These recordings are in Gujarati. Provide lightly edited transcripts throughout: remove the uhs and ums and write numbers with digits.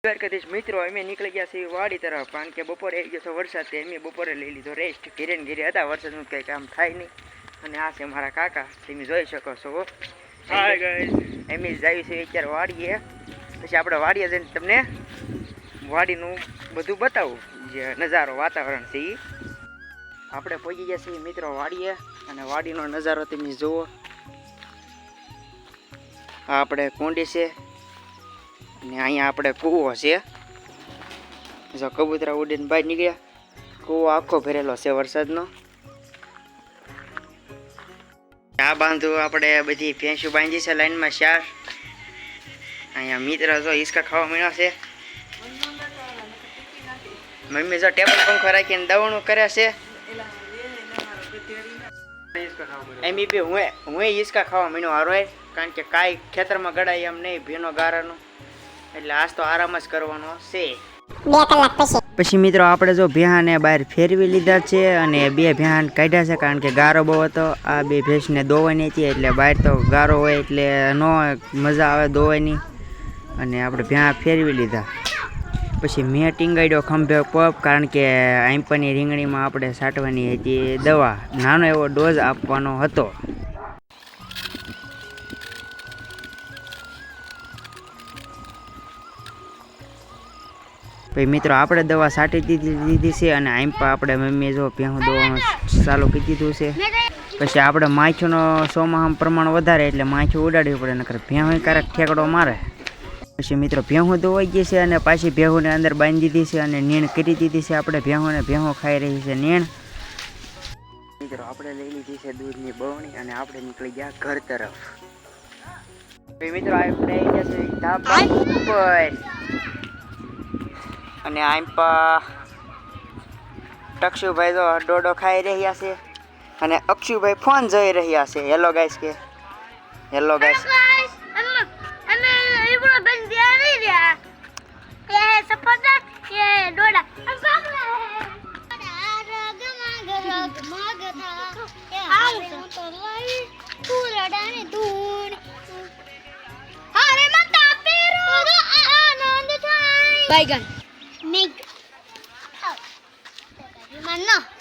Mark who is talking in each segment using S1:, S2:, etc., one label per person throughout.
S1: દ્વારકાધીશ મિત્રો અમે નીકળી ગયા છીએ વાડી તરફ કારણ કે બપોરે આવી ગયો તો વરસાદ અમે બપોરે લઈ લીધો રેસ્ટ ઘેરે ને ઘેરે હતા વરસાદનું કંઈ કામ થાય નહીં અને આ છે મારા કાકા તમે જોઈ શકો છો હાય ગાઈસ અમે જાય છે અત્યારે વાડીએ પછી આપણે વાડીએ જઈને તમને વાડીનું બધું બતાવું જે નજારો વાતાવરણ છે એ આપણે પહોંચી ગયા છીએ મિત્રો વાડીએ અને વાડીનો નજારો તમે જુઓ આ આપણે કુંડી છે અને અહીંયા આપણે કૂવો છે જો કબૂતરા ઉડીને બહાર નીકળ્યા કૂવો આખો ભરેલો છે વરસાદનો આ બાંધુ આપણે બધી ભેંસું બાંધી છે લાઈનમાં 4 અહીંયા મિત્ર જો હિસકા ખાવા મળ્યા છે મમ્મી જો ટેબલ પંખો રાખીને દવણું કરે છે એમ બી હું હિસકા ખાવા મળ્યો હારો કારણ કે કાંઈ ખેતરમાં ગળાય એમ નહીં ભીનો ગારાનું એટલે આજ તો આરામ જ કરવાનો છે
S2: 2 કલાક
S1: પછી મિત્રો આપણે જો ભેહાને બહાર ફેરવી લીધા છે અને 2 ભેહાન કાઢ્યા છે કારણ કે ગારો બહુ હતો આ 2 ભેંસને દોવાની હતી એટલે બહાર તો ગારો હોય એટલે નો મજા આવે દોવાની અને આપણે ભેહા ફેરવી લીધા પછી મેં ટીંગાડ્યો ખંભે પપ કારણ કે આંપાની રીંગણીમાં આપણે છાંટવાની હતી દવા નાનો એવો ડોઝ આપવાનો હતો ભાઈ મિત્રો આપણે દવા છાંટી દીધી છે અને આંપા આપણે મમ્મી જો ભેહું દવાનું ચાલુ કરી દીધું છે પછી આપણે માછીનો સોમાહમ પ્રમાણ વધારે એટલે માછી ઉડાડવી પડે નકર ભેહું ક્યારેક ઠેકડો મારે પછી મિત્રો ભેહું ધોવાઈ ગઈ છે અને પાછી ભેહુંને અંદર બાંધી દીધી છે અને નીણ કરી દીધી છે આપણે ભેહું ખાઈ રહી છે નીણ મિત્રો આપણે લઈ લીધી છે દૂધની બવણી અને આપણે નીકળી ગયા ઘર તરફ મિત્રો આપણે આવી ગયા છે ધાબા ઉપર અને આંપા ટક્ષુભાઈ તો ડોડો ખાઈ રહ્યા છે અને અક્ષુભાઈ ફોન જોઈ રહ્યા છે હેલો ગાઈસ કે હેલો ગાઈસ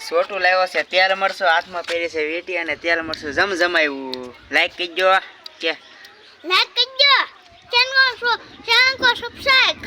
S1: છોટું લાવ્યો છે તેલ મરચું હાથમાં પહેરી છે વીટી અને તેલ મરચું જમજમાયું લાઈક કરજો કે
S2: લાઈક કરજો ચેનલ કો સબસ્ક્રાઇબ